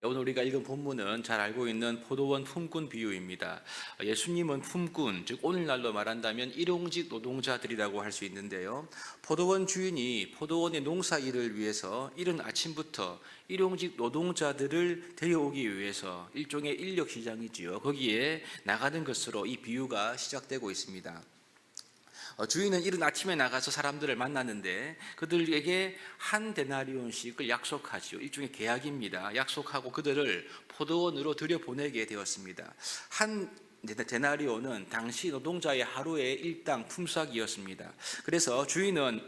오늘 우리가 읽은 본문은 잘 알고 있는 포도원 품꾼 비유입니다. 예수님은 품꾼, 즉 오늘날로 말한다면 일용직 노동자들이라고 할 수 있는데요. 포도원 주인이 포도원의 농사 일을 위해서 이른 아침부터 일용직 노동자들을 데려오기 위해서 일종의 인력 시장이지요. 거기에 나가는 것으로 이 비유가 시작되고 있습니다. 주인은 이른 아침에 나가서 사람들을 만났는데 그들에게 한 데나리온씩을 약속하지요. 일종의 계약입니다. 약속하고 그들을 포도원으로 들여보내게 되었습니다. 한 데나리온은 당시 노동자의 하루의 일당 품삯이었습니다. 그래서 주인은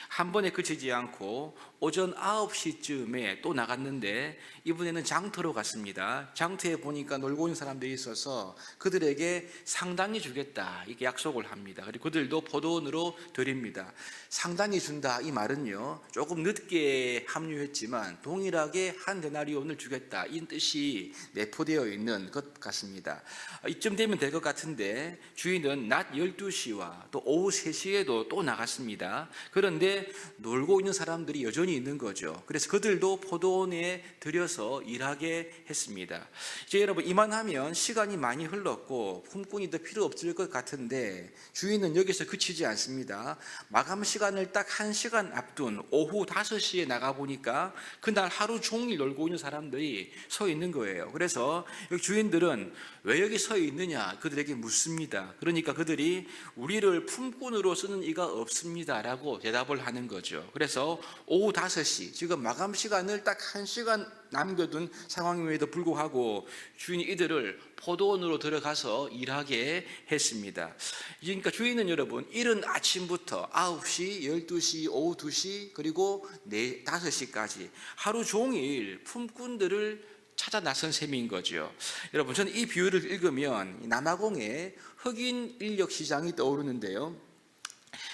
한 번에 그치지 않고 오전 9시쯤에 또 나갔는데 이번에는 장터로 갔습니다. 장터에 보니까 놀고 있는 사람들이 있어서 그들에게 상당히 주겠다 이렇게 약속을 합니다. 그리고 그들도 포도원으로 드립니다. 상당히 준다 이 말은요, 조금 늦게 합류했지만 동일하게 한 데나리온을 주겠다 이 뜻이 내포되어 있는 것 같습니다. 이쯤 되면 될 것 같은데 주인은 낮 12시와 또 오후 3시에도 또 나갔습니다. 그런데 놀고 있는 사람들이 여전히 있는 거죠. 그래서 그들도 포도원에 들여서 일하게 했습니다. 이제 여러분, 이만하면 시간이 많이 흘렀고 품꾼이 더 필요 없을 것 같은데 주인은 여기서 그치지 않습니다. 마감 시간을 딱 1시간 앞둔 오후 5시에 나가보니까 그날 하루 종일 놀고 있는 사람들이 서 있는 거예요. 그래서 여기 주인들은 왜 여기 서 있느냐 그들에게 묻습니다. 그러니까 그들이 우리를 품꾼으로 쓰는 이가 없습니다 라고 대답을 하는 거죠. 그래서 오후 5시, 지금 마감 시간을 딱 1시간 남겨둔 상황임에도 불구하고 주인이 이들을 포도원으로 들어가서 일하게 했습니다. 그러니까 주인은 여러분, 이른 아침부터 9시, 12시, 오후 2시 그리고 5시까지 하루 종일 품꾼들을 찾아 나선 셈인 거죠. 여러분, 저는 이 비유를 읽으면 남아공의 흑인 인력 시장이 떠오르는데요.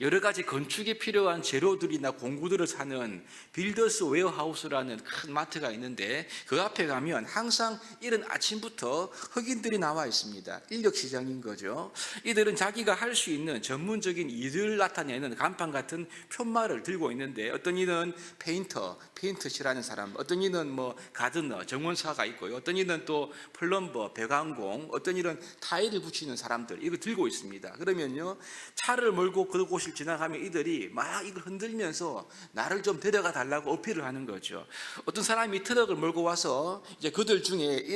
여러 가지 건축에 필요한 재료들이나 공구들을 사는 빌더스 웨어하우스라는 큰 마트가 있는데 그 앞에 가면 항상 이른 아침부터 흑인들이 나와 있습니다. 인력 시장인 거죠. 이들은 자기가 할 수 있는 전문적인 일을 나타내는 간판 같은 편말을 들고 있는데 어떤 이는 페인트 칠하는 사람, 어떤 이는 가드너, 정원사가 있고요. 어떤 이는 또 플럼버, 배관공, 어떤 이는 타일을 붙이는 사람들, 이거 들고 있습니다. 그러면요, 차를 몰고 그곳을 지나가면 이들이 막 이걸 흔들면서 나를 좀 데려가 달라고 어필을 하는 거죠. 어떤 사람이 트럭을 몰고 와서 이제 그들 중에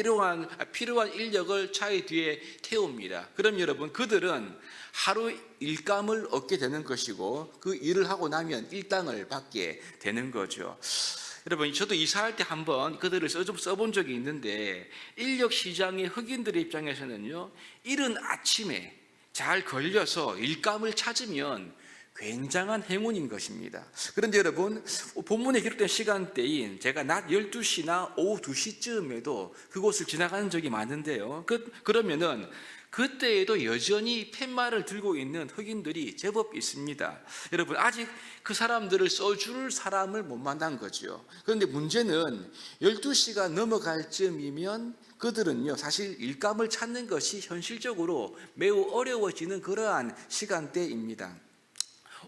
필요한 인력을 차의 뒤에 태웁니다. 그럼 여러분, 그들은 하루 일감을 얻게 되는 것이고 그 일을 하고 나면 일당을 받게 되는 거죠. 여러분, 저도 이사할 때 한번 그들을 좀 써본 적이 있는데 인력 시장의 흑인들의 입장에서는요, 이른 아침에 잘 걸려서 일감을 찾으면 굉장한 행운인 것입니다. 그런데 여러분, 본문에 기록된 시간대인 제가 낮 12시나 오후 2시쯤에도 그곳을 지나가는 적이 많은데요. 그러면은 그때에도 여전히 팻말을 들고 있는 흑인들이 제법 있습니다. 여러분, 아직 그 사람들을 써줄 사람을 못 만난 거죠. 그런데 문제는 12시가 넘어갈 쯤이면 그들은요, 사실 일감을 찾는 것이 현실적으로 매우 어려워지는 그러한 시간대입니다.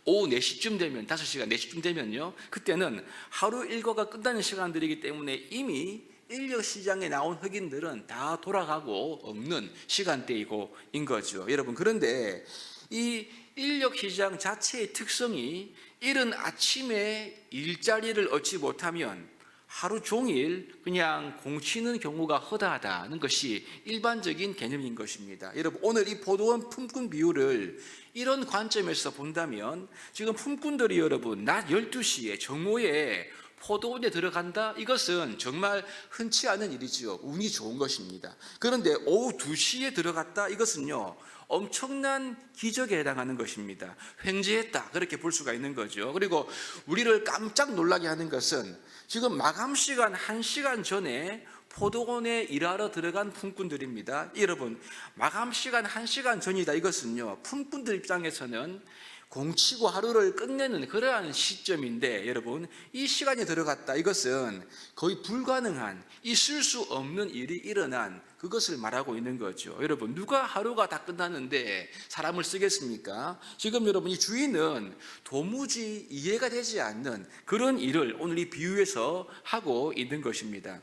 오후 4시쯤 되면, 5시가 4시쯤 되면요, 그때는 하루 일과가 끝나는 시간들이기 때문에 이미 인력 시장에 나온 흑인들은 다 돌아가고 없는 시간대이고 인 거죠. 여러분, 그런데 이 인력 시장 자체의 특성이 이른 아침에 일자리를 얻지 못하면 하루 종일 그냥 공치는 경우가 허다하다는 것이 일반적인 개념인 것입니다. 여러분, 오늘 이 포도원 품꾼 비유를 이런 관점에서 본다면 지금 품꾼들이 여러분 낮 12시에 정오에 포도원에 들어간다? 이것은 정말 흔치 않은 일이지요. 운이 좋은 것입니다. 그런데 오후 2시에 들어갔다? 이것은요, 엄청난 기적에 해당하는 것입니다. 횡재했다, 그렇게 볼 수가 있는 거죠. 그리고 우리를 깜짝 놀라게 하는 것은 지금 마감 시간 1시간 전에 포도원에 일하러 들어간 품꾼들입니다. 여러분, 마감 시간 1시간 전이다, 이것은요, 품꾼들 입장에서는 공치고 하루를 끝내는 그러한 시점인데, 여러분, 이 시간에 들어갔다, 이것은 거의 불가능한, 있을 수 없는 일이 일어난 그것을 말하고 있는 거죠. 여러분, 누가 하루가 다 끝나는데 사람을 쓰겠습니까? 지금 여러분, 이 주인은 도무지 이해가 되지 않는 그런 일을 오늘 이 비유에서 하고 있는 것입니다.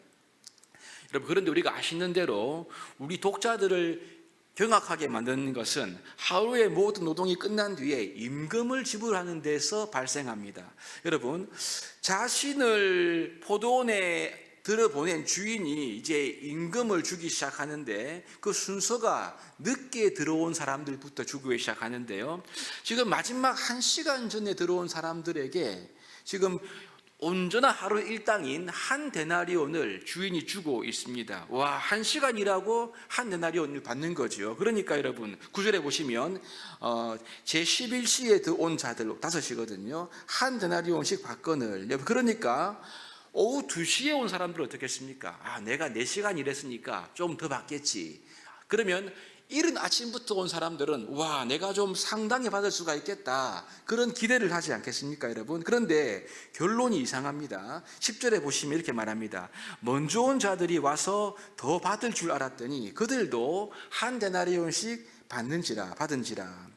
여러분, 그런데 우리가 아시는 대로 우리 독자들을 경악하게 만드는 것은 하루의 모든 노동이 끝난 뒤에 임금을 지불하는 데서 발생합니다. 여러분, 자신을 포도원에 들어보낸 주인이 이제 임금을 주기 시작하는데 그 순서가 늦게 들어온 사람들부터 주기 시작하는데요. 지금 마지막 1시간 전에 들어온 사람들에게 지금 온전한 하루 일당인 한 데나리온을 주인이 주고 있습니다. 와, 1시간 일하고 한 데나리온을 받는 거죠. 그러니까 여러분, 9절에 보시면 제11시에 들어온 자들 5시거든요. 한 데나리온씩 받거늘. 그러니까 오후 2시에 온 사람들은 어떻겠습니까? 내가 4시간 일했으니까 좀 더 받겠지. 그러면 이른 아침부터 온 사람들은 와, 내가 좀 상당히 받을 수가 있겠다, 그런 기대를 하지 않겠습니까, 여러분? 그런데 결론이 이상합니다. 10절에 보시면 이렇게 말합니다. 먼저 온 자들이 와서 더 받을 줄 알았더니 그들도 한 데나리온씩 받은지라.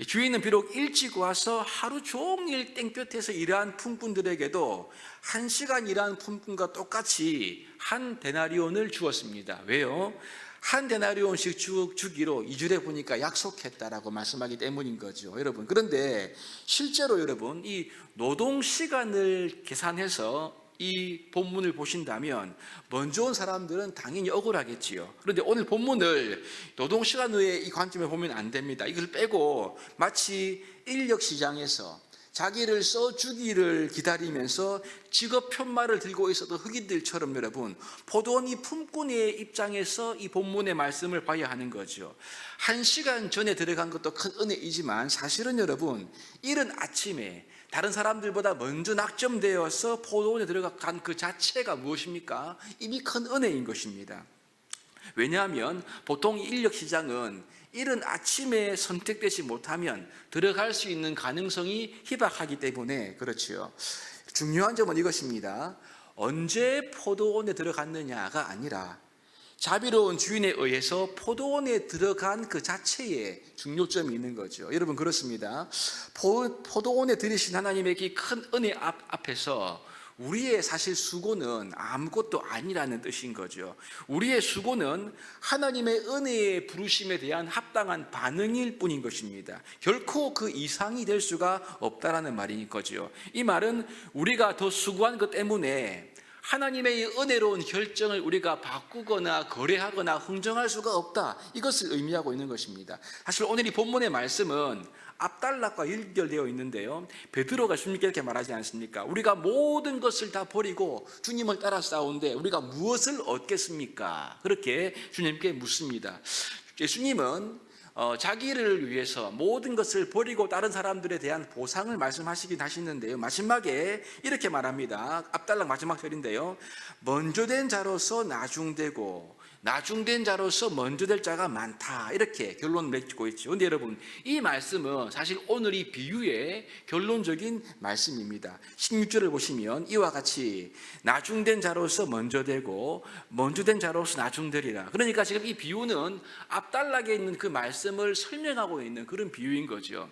주인은 비록 일찍 와서 하루 종일 땡볕에서 일한 품꾼들에게도 1시간 일한 품꾼과 똑같이 한 데나리온을 주었습니다. 왜요? 한 데나리온씩 주기로 2절에 보니까 약속했다라고 말씀하기 때문인 거죠, 여러분. 그런데 실제로 여러분, 이 노동 시간을 계산해서 이 본문을 보신다면 먼저 온 사람들은 당연히 억울하겠지요. 그런데 오늘 본문을 노동시간의 이 관점에 보면 안 됩니다. 이걸 빼고 마치 인력시장에서 자기를 써주기를 기다리면서 직업 편말을 들고 있었던 흑인들처럼 여러분, 포도원 이 품꾼의 입장에서 이 본문의 말씀을 봐야 하는 거죠. 1시간 전에 들어간 것도 큰 은혜이지만 사실은 여러분, 이른 아침에 다른 사람들보다 먼저 낙점되어서 포도원에 들어간 그 자체가 무엇입니까? 이미 큰 은혜인 것입니다. 왜냐하면 보통 인력시장은 이른 아침에 선택되지 못하면 들어갈 수 있는 가능성이 희박하기 때문에 그렇지요. 중요한 점은 이것입니다. 언제 포도원에 들어갔느냐가 아니라 자비로운 주인에 의해서 포도원에 들어간 그 자체에 중요점이 있는 거죠. 여러분, 그렇습니다. 포도원에 들이신 하나님의 이 큰 은혜 앞에서 우리의 사실 수고는 아무것도 아니라는 뜻인 거죠. 우리의 수고는 하나님의 은혜의 부르심에 대한 합당한 반응일 뿐인 것입니다. 결코 그 이상이 될 수가 없다라는 말인 거죠. 이 말은 우리가 더 수고한 것 때문에 하나님의 은혜로운 결정을 우리가 바꾸거나 거래하거나 흥정할 수가 없다, 이것을 의미하고 있는 것입니다. 사실 오늘 이 본문의 말씀은 앞단락과 연결되어 있는데요, 베드로가 주님께 이렇게 말하지 않습니까? 우리가 모든 것을 다 버리고 주님을 따라 싸우는데 우리가 무엇을 얻겠습니까? 그렇게 주님께 묻습니다. 예수님은 자기를 위해서 모든 것을 버리고 다른 사람들에 대한 보상을 말씀하시긴 하시는데요, 마지막에 이렇게 말합니다. 앞단락 마지막 절인데요, 먼저 된 자로서 나중되고 나중된 자로서 먼저 될 자가 많다, 이렇게 결론을 맺고 있죠. 그런데 여러분, 이 말씀은 사실 오늘 이 비유의 결론적인 말씀입니다. 16절을 보시면 이와 같이 나중된 자로서 먼저 되고 먼저 된 자로서 나중되리라. 그러니까 지금 이 비유는 앞단락에 있는 그 말씀을 설명하고 있는 그런 비유인 거죠.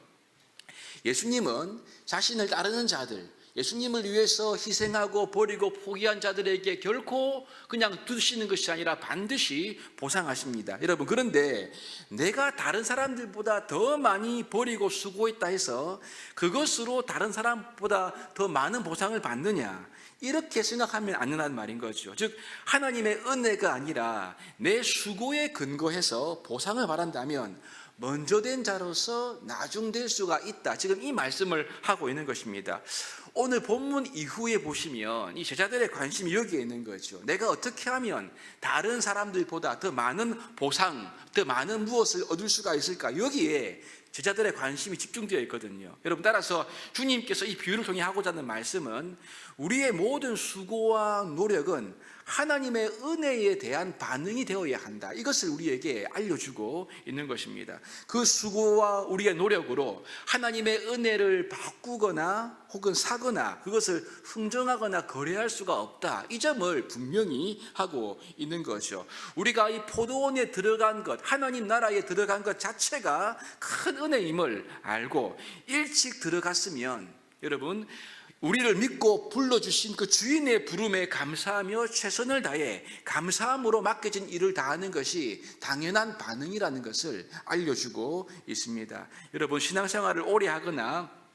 예수님은 자신을 따르는 자들, 예수님을 위해서 희생하고 버리고 포기한 자들에게 결코 그냥 두시는 것이 아니라 반드시 보상하십니다. 여러분, 그런데 내가 다른 사람들보다 더 많이 버리고 수고했다 해서 그것으로 다른 사람보다 더 많은 보상을 받느냐, 이렇게 생각하면 안 된다는 말인 거죠. 즉, 하나님의 은혜가 아니라 내 수고에 근거해서 보상을 바란다면 먼저 된 자로서 나중될 수가 있다, 지금 이 말씀을 하고 있는 것입니다. 오늘 본문 이후에 보시면 이 제자들의 관심이 여기에 있는 거죠. 내가 어떻게 하면 다른 사람들보다 더 많은 보상, 더 많은 무엇을 얻을 수가 있을까, 여기에 제자들의 관심이 집중되어 있거든요. 여러분, 따라서 주님께서 이 비유를 통해 하고자 하는 말씀은 우리의 모든 수고와 노력은 하나님의 은혜에 대한 반응이 되어야 한다, 이것을 우리에게 알려주고 있는 것입니다. 그 수고와 우리의 노력으로 하나님의 은혜를 바꾸거나 혹은 사거나 그것을 흥정하거나 거래할 수가 없다, 이 점을 분명히 하고 있는 거죠. 우리가 이 포도원에 들어간 것, 하나님 나라에 들어간 것 자체가 큰 은혜임을 알고 일찍 들어갔으면 여러분, 우리를 믿고 불러주신 그 주인의 부름에 감사하며 최선을 다해 감사함으로 맡겨진 일을 다하는 것이 당연한 반응이라는 것을 알려주고 있습니다. 여러분, 신앙생활을 오래 하거나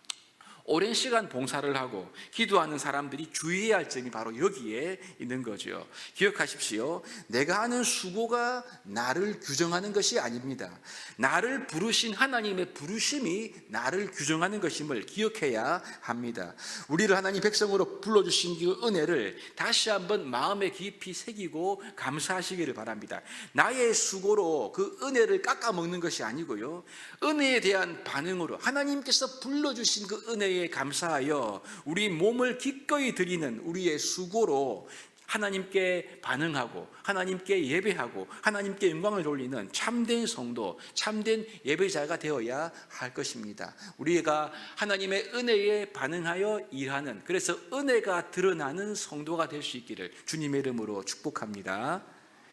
오랜 시간 봉사를 하고 기도하는 사람들이 주의해야 할 점이 바로 여기에 있는 거죠. 기억하십시오. 내가 하는 수고가 나를 규정하는 것이 아닙니다. 나를 부르신 하나님의 부르심이 나를 규정하는 것임을 기억해야 합니다. 우리를 하나님 백성으로 불러주신 그 은혜를 다시 한번 마음에 깊이 새기고 감사하시기를 바랍니다. 나의 수고로 그 은혜를 깎아먹는 것이 아니고요, 은혜에 대한 반응으로 하나님께서 불러주신 그 은혜에 감사하여 우리 몸을 기꺼이 드리는 우리의 수고로 하나님께 반응하고 하나님께 예배하고 하나님께 영광을 돌리는 참된 성도, 참된 예배자가 되어야 할 것입니다. 우리가 하나님의 은혜에 반응하여 일하는, 그래서 은혜가 드러나는 성도가 될 수 있기를 주님의 이름으로 축복합니다.